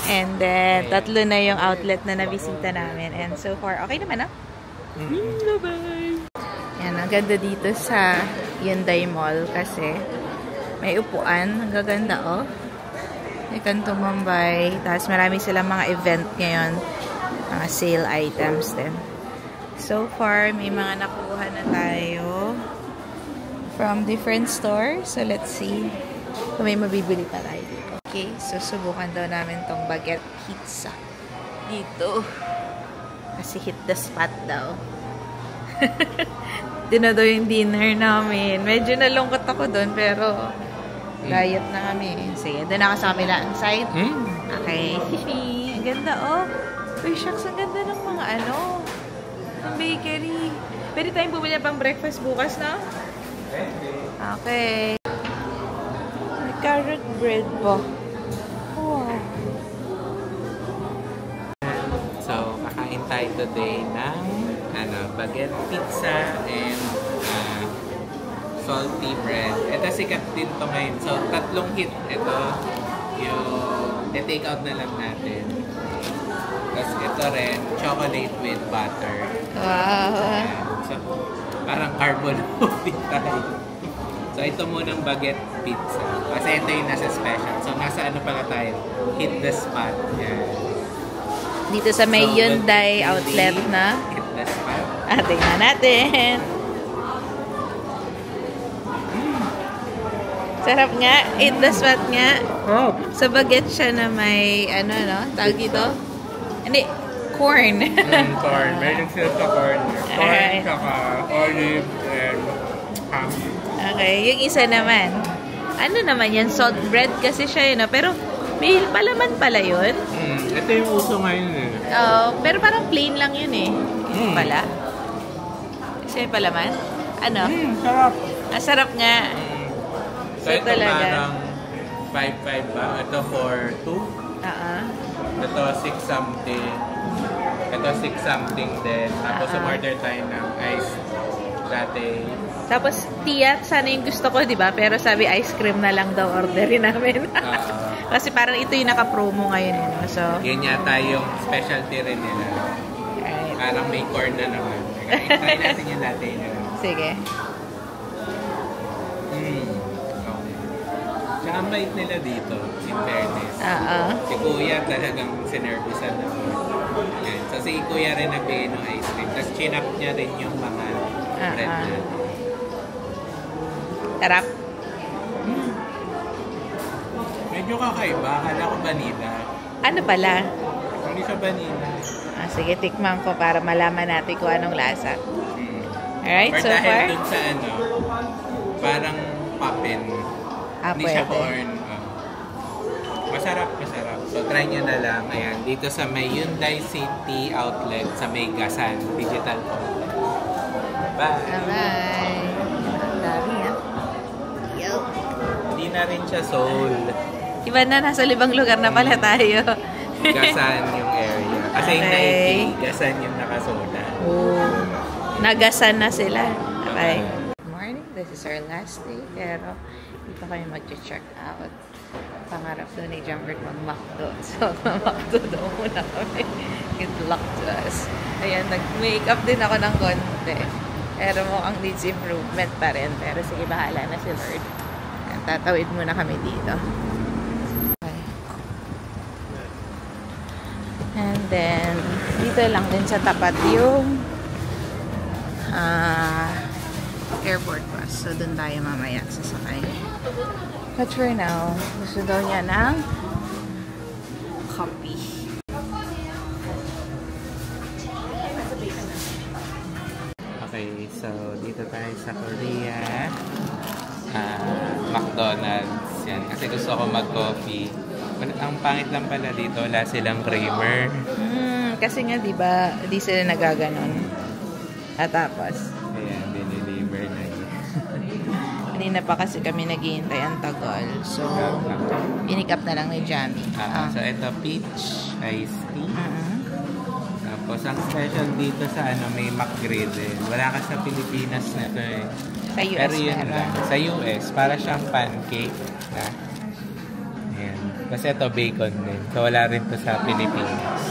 And then, tatlo na yung outlet na nabisita namin. And so far, okay naman, no? Bye-bye! Yan, ang ganda dito sa Hyundai Mall kasi may upuan. Ang gaganda, oh. May kantong Mumbai. Tapos marami silang mga event ngayon. Mga sale items din. So far, may mga nakuha na tayo from different stores. So, let's see kung may mabibili pa tayo dito. Okay, so subukan daw namin tong baguette pizza dito. Kasi hit the spot daw. Dino daw yung dinner namin. Medyo nalungkot ako doon, pero diet na kami. Sige, doon ako sa kabilang side. Okay. Ang ganda, oh. Uy, shucks, ang ganda ng mga ano, ng bakery. Pwede tayong bumili pang breakfast bukas, na? Okay. May carrot bread po. Wow. So, kakain tayo today ng baguette pizza and salty bread. Ito sikat din to ngayon. So, tatlong hit. Ito, yung take out na lang natin. Tapos ito rin, chocolate with butter. Wow. Ayan. So, parang carbon loading tayo. So, ito munang baguette pizza. Kasi ito yung nasa special. So, nasa ano pala tayo? Hit the spot. Ayan. Dito sa may Hyundai outlet na. Hit the spot. Tingnan natin. Sarap nga. Hit the spot nga. Oh. Sa baguette siya na may, ano, no? Tawag dito? Hindi. Corn. Corn. Meron sila sa corn. Corn, Alright. saka olive, and ham. Okay. Yung isa naman. Ano naman yan? Salt bread kasi siya yun, no? Pero may palaman pala yun. Ito yung uso ngayon eh. Pero parang plain lang yun eh. Pala. Kasi may palaman. Ano? Sarap. Sarap nga. So, ito parang 5.5 ba? Ito for 2. Ito 6 something. Ito 6 something din. Tapos umorder tayo ng ice latte. Tapos tiyak, sana yung gusto ko, di ba? Pero sabi ice cream na lang daw orderin namin. Kasi parang ito yung naka-promo ngayon. No? So, yun yata yung specialty rin nila. right. Parang may corn na naman. Try natin yung latte nila. Sige. Tsaka ang bait nila dito, in fairness. Si Kuya talagang sinervisan na. So si Kuya rin nagbigay ng ice cream. Tapos chinap niya rin yung mga bread natin. Sarap. Medyo kakaiba. Akala ko vanilla. Ano pala? Hindi siya vanilla. Sige, tikman ko para malaman natin kung anong lasa. Alright, Or so far? dahil dun sa ano, parang poppin. Hindi siya corn. Masarap, masarap. So, try nyo na lang. Ayan, dito sa may Hyundai City Outlet sa may Gasan Digital Outlet. Bye! Bye! Ang dami, ha? Yo! Hindi na rin siya Seoul. Iba na, nasa libang lugar na pala tayo. Gasan yung area. Kasi yung Nike, Gasan yung nakasoda. Nagasan na sila. Okay. Good morning. This is our last day. Pero dito kami mag-check out. Pangarap doon ni Jumbert mag-McDo. So, mag-McDo daw muna kami. Good luck to us. Ayan, nag-makeup din ako ng konti. Pero mukhang needs improvement pa rin. Pero sige, bahala na si Lord. Ayan, tatawid muna kami dito. Okay. And then, dito lang din sa tapat yung airport bus. So, dun tayo mamaya sasakay. But for now, gusto daw niya ng coffee. So, dito tayo sa Korea. McDonald's. Yan. Kasi gusto ko mag-coffee. Ang pangit lang pala dito, wala silang creamer. Kasi nga, di ba, di sila nagaganon. At tapos, Ayan, diniliver na yun. kanina pa kasi kami naghihintay ang tagal. So, pinik up na lang ni Jamie. So, ito, peach iced tea. Tapos, ang special dito sa may McGriddle. Wala ka sa Pilipinas na ito eh. Sa US Pero yun meron. lang. Sa US, para siyang pancake. Ayan. Kasi ito, bacon din. So, wala rin to sa Pilipinas.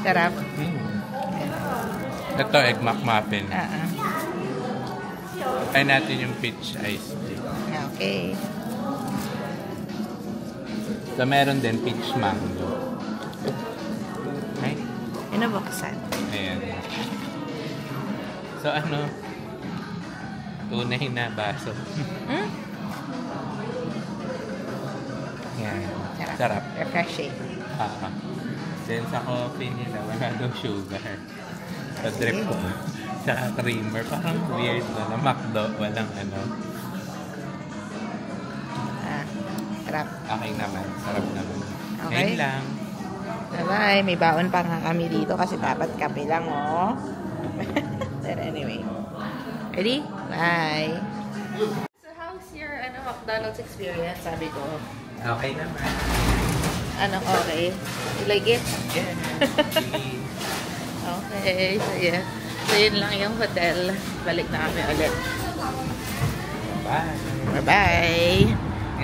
Sarap. Ito, egg McMuffin. Try natin yung peach iced tea. Okay. So, meron din peach mango. Okay? Pinabuksan. Ayan. So, tunay na baso. Ayan. Sarap. Refreshing. Then sa coffee nila, wala daw sugar. So, drip ko. Saka creamer. Parang weird na McDo. Walang Sarap. Okay naman. Sarap naman. Okay. Ayun lang. Bye-bye. May baon pa nga kami dito kasi dapat kape lang, oh. But anyway. Ready? Bye. So, how's your McDonald's experience? Sabi ko. Okay naman. Anong okay? You like it? Yeah. Okay. So, yeah. So, yun lang yung hotel. Balik na kami ulit. Bye. Bye-bye.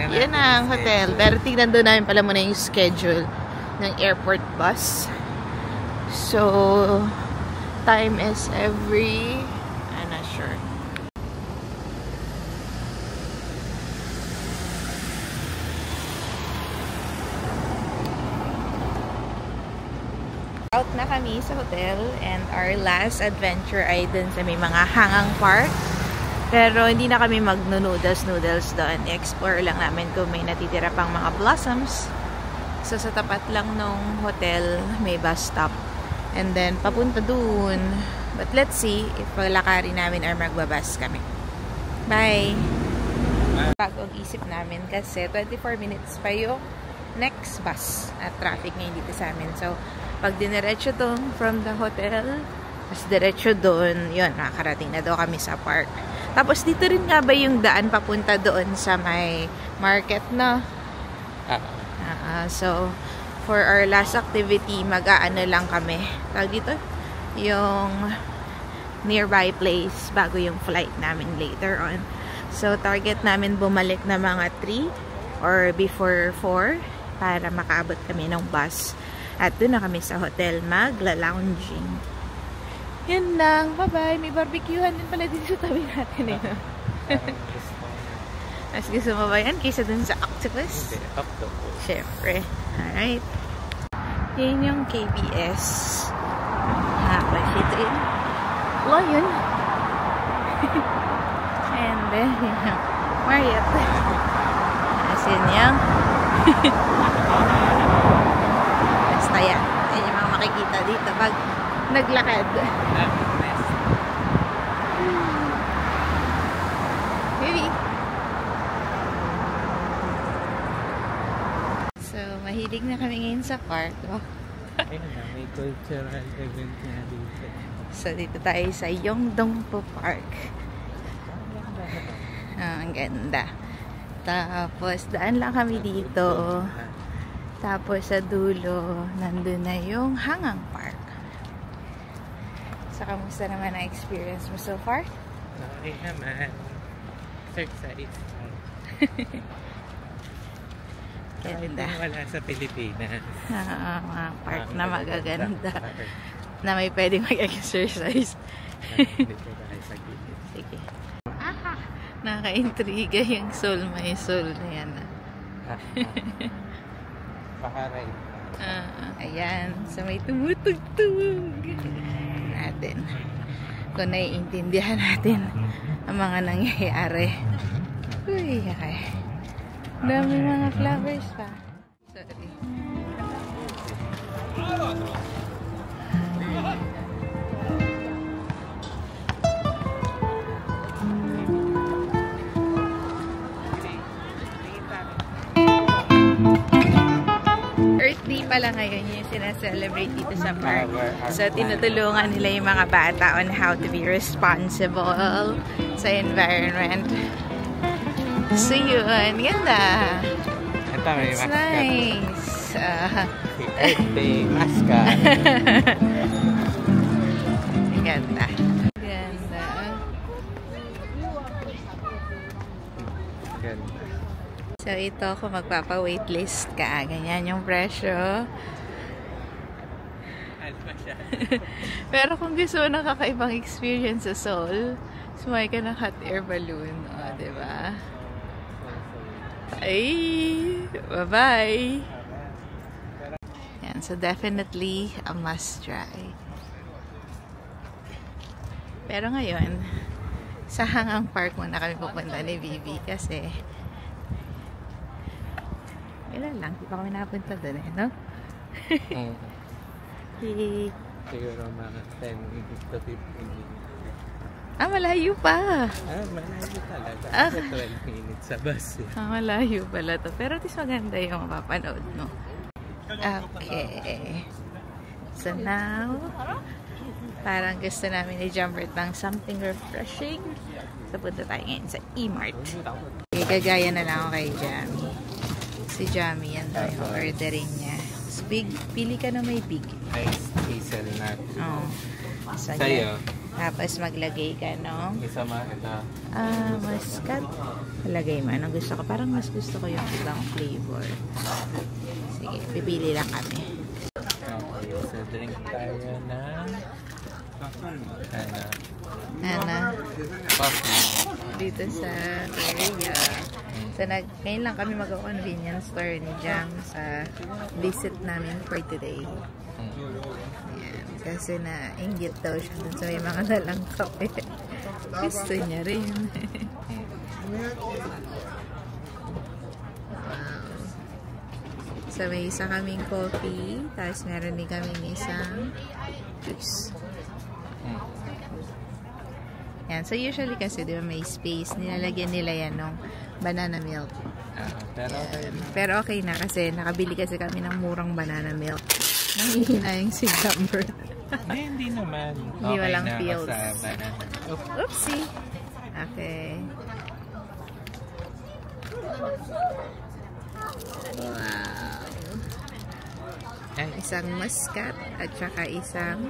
Yan na ang hotel. Pero tignan doon namin pala muna yung schedule ng airport bus. So, time is every... I'm not sure. Out na kami sa hotel and our last adventure ay dun sa may mga hangang park. Pero hindi na kami mag-noodles doon. I-explore lang namin kung may natitira pang mga blossoms. So, sa tapat lang nung hotel, may bus stop. And then, papunta doon. But let's see if paglakarin namin or magbabas kami. Bye! Bagong isip namin kasi 24 minutes pa yung next bus at traffic ngayon dito sa amin. So, pag diniretso to from the hotel, mas diretso doon, yun, nakakarating na daw kami sa park. Tapos dito rin nga ba yung daan papunta doon sa may market na? So, for our last activity, mag-aano lang kami. Tawag dito? Yung nearby place bago yung flight namin later on. So, target namin bumalik na mga 3 or before 4 para makaabot kami ng bus. At doon na kami sa hotel magla-lounging. Yun lang. Bye-bye. May barbecuehan din pala dito sa tabi natin. Mas gusto mo ba yan kaysa dun sa octopus? Hindi, octopus. Siyempre. Alright. Yan yung KBS. Ito yun. Lion. And then, Marriott. As in yung basta yan. Yan yung mga makikita dito pag naglakad. Maybe. So, mahilig na kami ngayon sa park. Oh. Ayun na, may cultural event nga dito. So, dito tayo sa Yeongdongpo Park. Ang ganda. Tapos, daan lang kami dito. Tapos, sa dulo, nandun na yung Hangang Park. So, kamusta naman ang experience mo so far? Okay naman. Exercise. Kahit na wala sa Pilipinas. Mga park na magaganda. Na may pwedeng mag-exercise. Dito tayo sa gilid. Sige. Nakaka-intriga yung Seoul May Seoul na yan. Pakaray. Ayan. So, may tumutugtog natin. Kung naiintindihan natin ang mga nangyayari. Uy, okay. Dami mga flowers pa. Sorry. Earth Day pala ngayon yung sinaselebrate dito sa park. So, tinutulungan nila yung mga bata on how to be responsible sa environment. So, yun. Ganda. Ito, may It's mascot. nice. Earth Day mascot. Ganda. Ganda. Ganda. So, ito kung magpapa-waitlist ka, ganyan yung presyo. Pero kung gusto mo ng kakaibang experience sa Seoul, sumakay ka ng hot air balloon. O, diba? Ay! Bye-bye! Yan, so definitely a must try. Pero ngayon, sa Hangang Park muna kami pupunta ni Bibi kasi ilan lang, di pa kami napunta doon eh, no? Siguro mga 10 to 15 minutes. Malayo pa! Malayo talaga. Ah. 12 minutes sa bus eh. Malayo pala to. Pero tis maganda yung mapapanood, no? Okay. So now, parang gusto namin ni Jumbert ng something refreshing. So punta tayo ngayon sa E-Mart. Okay, gagaya na lang ako kay Jamie. Si Jamie, yan daw yung ordering niya. So, big, pili ka na may big. Ice hazelnut. Oh. So, Sa'yo? tapos maglagay ka, no? Isa ma ito. Muscat. Lagay mo. Anong gusto ko? Parang mas gusto ko yung ibang flavor. Sige, pipili lang kami. Okay, so drink tayo ng coffee. Dito sa area. So, ngayon lang kami mag-convenience store ni Jam sa visit namin for today. Ayan, kasi na-inggit daw siya dun sa may mga dalang kape. Gusto niya rin. Wow. So, may isa kaming coffee. Tapos meron din kaming isang juice. Yan. So, usually kasi, di ba, may space. Nilalagyan nila yan ng banana milk. Pero okay na kasi nakabili kasi kami ng murang banana milk. Nangihinayang si Jumbert. Hindi naman. Hindi Okay walang na ako feels. sa banana. Oopsie. Okay. Wow. Isang muscat at saka isang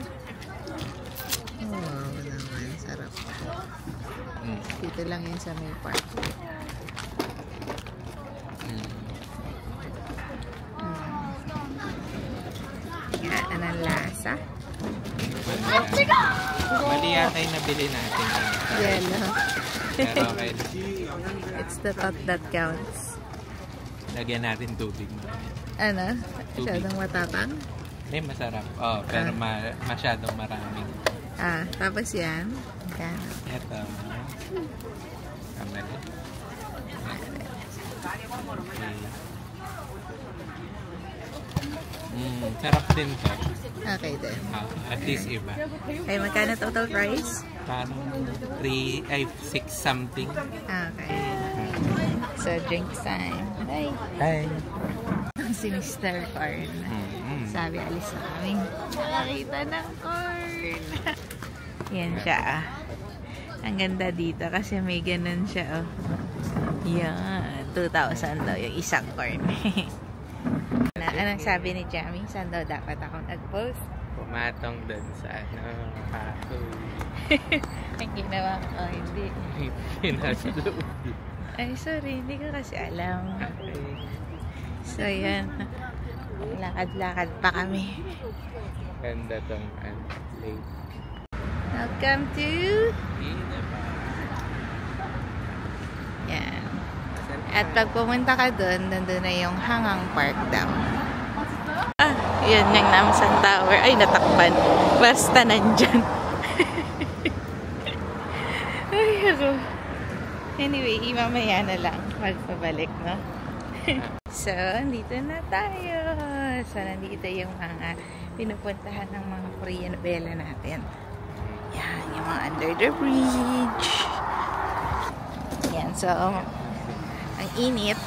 wow naman. Sarap. Dito lang yun sa may park. Yan, anong lasa? Mali yata yung nabili natin. Yellow. Pero okay. It's the thought that counts. Lagyan natin tubig. Ano? Tubig. Masyadong matapang? Eh, masarap. Oh, pero masyadong maraming. Tapos yan. Yan. Ito. Kamali. Sarap din to. Okay din. At least iba. Ay, magkano total price? Parang 6 something. Okay. So, drinks time. Bye. Hi. Si Mr. Corn. Sabi, alis na kami. Nakakita ng corn. Yan siya. Ang ganda dito kasi may ganun siya. Yan. 2,000 daw yung isang corn. Anong sabi ni Jamie? Saan daw dapat akong nag-post? Pumatong dun sa kahoy. Ang ginawa ko, hindi. Pinaslow. Ay, sorry. Hindi ko kasi alam. Okay. So, yan. Lakad-lakad pa kami. Ganda tong lake. Welcome to... Yan. At pag pumunta ka doon, nandun na yung Hangang Park daw. Yan yung Namsan Tower. Ay, natakpan. Basta nandyan. Ay, ako. Anyway, mamaya na lang magpabalik, no? So, nandito na tayo. So, nandito yung mga pinupuntahan ng mga Korean novela natin. Yan, yung mga under the bridge. Yan, so, ang init.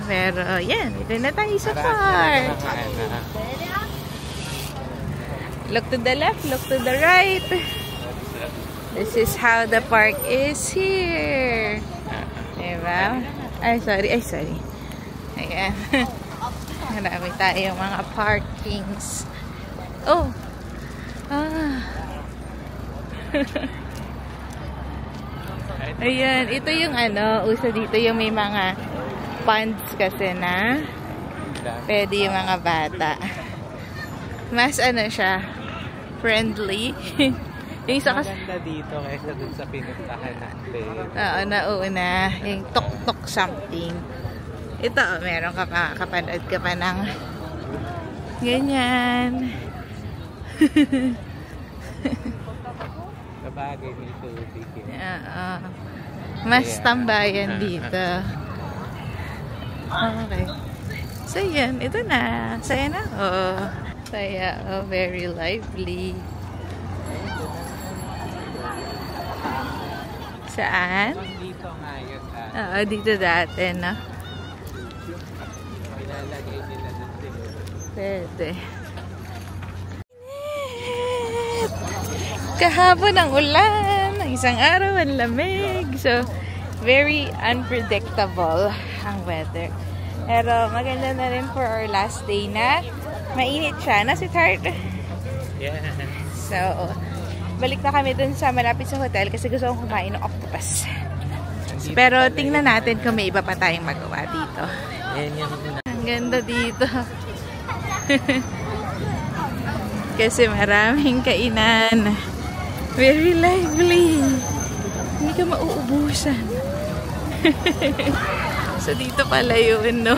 Pero, yan, ito na tayo sa park. Look to the left, look to the right. This is how the park is here. Diba? Ay, sorry. Ayan. Marami tayong mga parkings. Oh! Ayan, ito yung uso dito yung may mga ponds kasi na pwede yung mga bata. Mas siya, friendly. Yung isa maganda dito kaysa dun sa pinuntahan natin. Oo, nauna. Yung tok-tok something. Ito, meron ka pa, kapanood ka pa ng ganyan. Kabagay may tubig. Mas tambayan dito. Okay. So, yan. Ito na. Saya na. Saya. Very lively. Saan? Dito nga yun. Dito dati, no? Ilalagay nila dito. Pwede. Kahapon ang ulan. Isang araw ang lamig. So, very unpredictable ang weather. Pero maganda na rin for our last day na mainit siya. Na si Tart? Yeah. So, balik na kami dun sa malapit sa hotel kasi gusto kong kumain ng octopus. Pero tingnan natin kung may iba pa tayong magawa dito. Yan yung Ang ganda dito. Kasi maraming kainan. Very lively. Hindi ka mauubusan. So dito pala yun, no?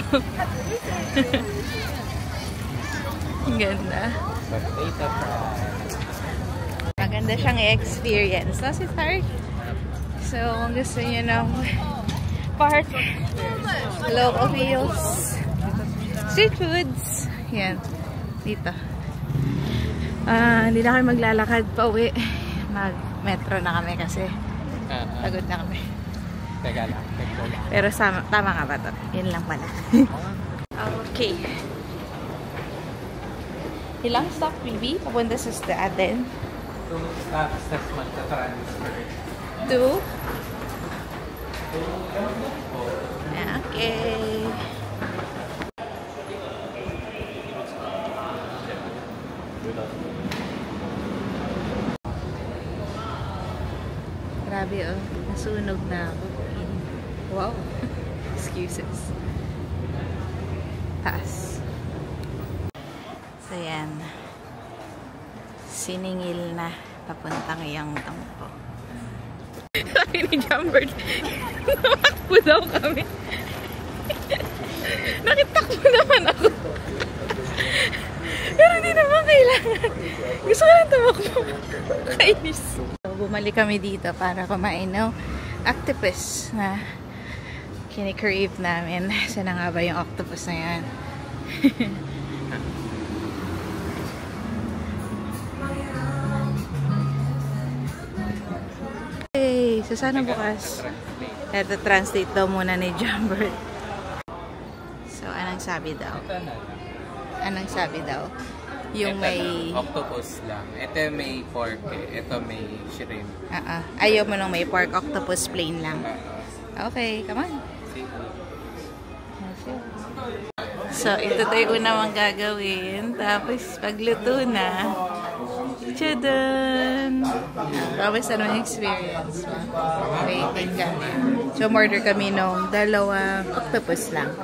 Ang ganda. Maganda siyang i-experience. No, si Tark? So, kung gusto niyo ng park, local meals, street foods, yan, dito. Hindi na kami maglalakad pa uwi. Mag-metro na kami kasi pagod na kami. Teka lang. Pero tama nga ba ito? Yun lang pala. Okay. Ilang stop, Bibi? Papunta sa atin? 2 stops, tas magta-transfer. 2? Okay. Grabe, nasunog na ako. Wow. Excuses. Taas. So, yan. Siningil na papuntang iyang tangko. Sabi ni Jambert, namakbo daw kami. Nakitakbo naman ako. Pero hindi naman kailangan. Gusto ko lang tumakbo. Kainis. So, bumalik kami dito para kumain ng octopus na kinikrave namin. Saan na nga ba yung octopus na yan? Hey, so sana bukas. Ito, translate daw muna ni Jambert. So, anong sabi daw? Anong sabi daw? Yung ito may... octopus lang. Ito may pork eh. Ito may shrimp. Ayaw mo nung may pork, octopus plain lang. Okay, come on. So, ito tayo una mong gagawin. Tapos, pagluto na, tchadan! Tapos, ano yung experience mo? Waiting kami. So, order kami nung 2 octopus lang.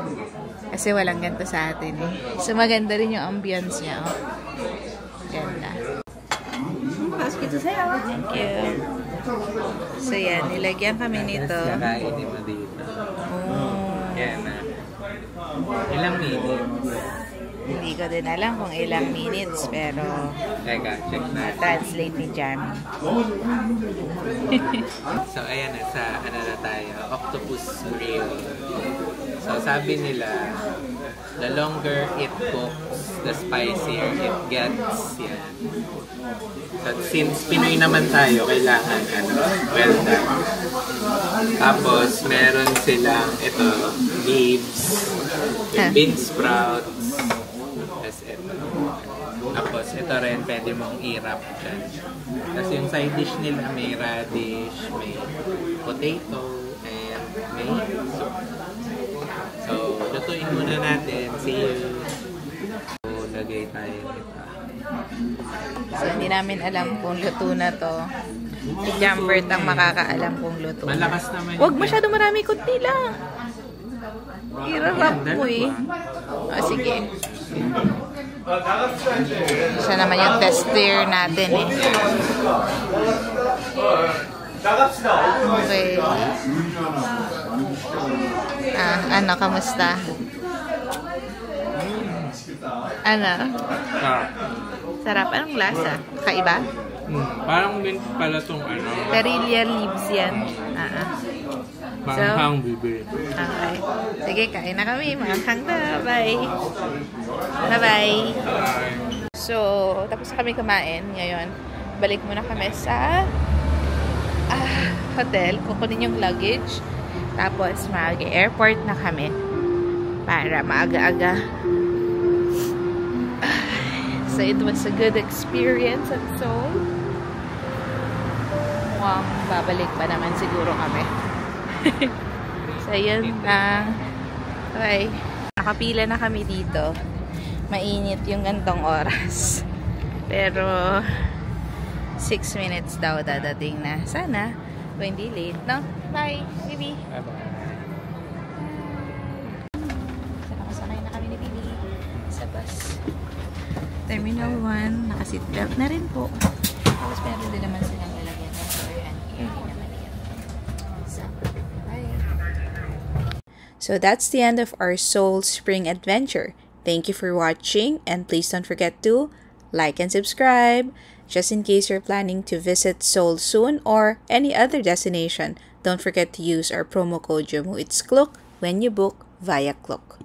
Kasi walang ganito sa atin eh. So, maganda rin yung ambience niya. Oh. Ganda. Thank you. So, yan. Nilagyan kami nito. Kakainin mo dito. Oh. Yan na. Ilang minutes? Hindi ko din alam kung ilang minutes, pero Teka, check na. translate ni Jamie. So, ayan na. Sa ano na tayo. Octopus grill. So, So sabi nila, the longer it cooks, the spicier it gets. Yan. So since Pinoy naman tayo, kailangan well done. Tapos meron silang ito, leaves, bean sprouts. Tapos ito. Tapos ito rin, pwede mong i-wrap dyan. Tapos yung side dish nila, may radish, may potato, and may soup. So, lutuin muna natin. See you! So, lagay tayo ito. So, hindi namin alam kung luto na to. Si Jumbert ang makakaalam kung luto. Malakas naman. Huwag masyado marami, kunti lang. I-wrap mo eh. Sige. Siya naman yung tester natin eh. Okay. Ano, kamusta? Ano? Sarap. Anong lasa? Kaiba? Parang din pala itong Terilla leaves yan. Manghang bibili. Okay. Sige, kain na kami. Manghang na. Bye. Bye-bye. So, tapos kami kumain. Ngayon, balik muna kami sa hotel. Kukunin yung luggage. Tapos, mag-airport na kami. Para maaga-aga. So, it was a good experience at Seoul. Mukhang babalik pa naman siguro kami. So, yun na. Bye. Nakapila na kami dito. Mainit yung gantong oras. Pero, 6 minutes daw dadating na. Sana, kung hindi late, no? Bye, baby. Bye-bye. So, nakasakay na kami ni baby sa bus. Terminal 1. Naka-seatbelt na rin po. Tapos, meron din naman silang lalagyan ng hand carry naman yan. So, bye. So that's the end of our Seoul Spring Adventure. Thank you for watching, and please don't forget to like and subscribe. Just in case you're planning to visit Seoul soon or any other destination, don't forget to use our promo code JOMOOITSKLOOK when you book via Klook.